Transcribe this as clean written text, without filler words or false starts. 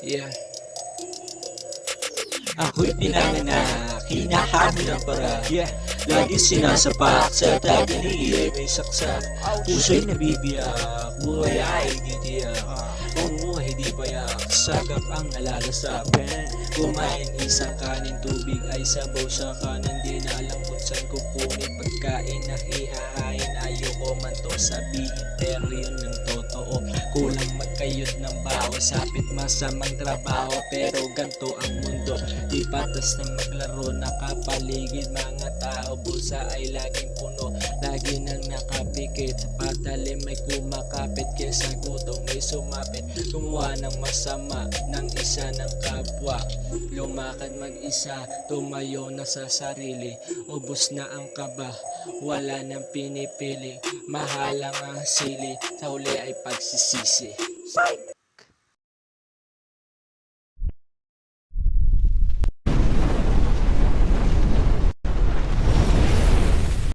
Yeah. Ako'y pinanganak, hinahamon ang para. Yeah. Lagi sinasapak sa tabi ni may saksak. Puso'y nabibiyak, buhay ay di tiyak. Umuhay di payak, sagap ang alalasapin. Kumain isang kanin, tubig ay sabaw sa kanin. Di na alam kung saan kukunin pagkain na ihahain. Ayoko man to sabihin, pero yun ang totoo. Kulang magkayot ng baho, sapit masamang trabaho. Pero ganto ang mundo, di patas na maglaro. Nakapaligid mga tao, bulsa ay laging puno. Lagi nang nakapikit, sa patalim may kumakapit. Kesa gutom may sumapit, gumawa ng masama ng isa ng kapwa. Lumakad mag-isa, tumayo na sa sarili. Ubos na ang kaba, wala nang pinipili. Mahalang ang sili, sa huli ay pagsisisi.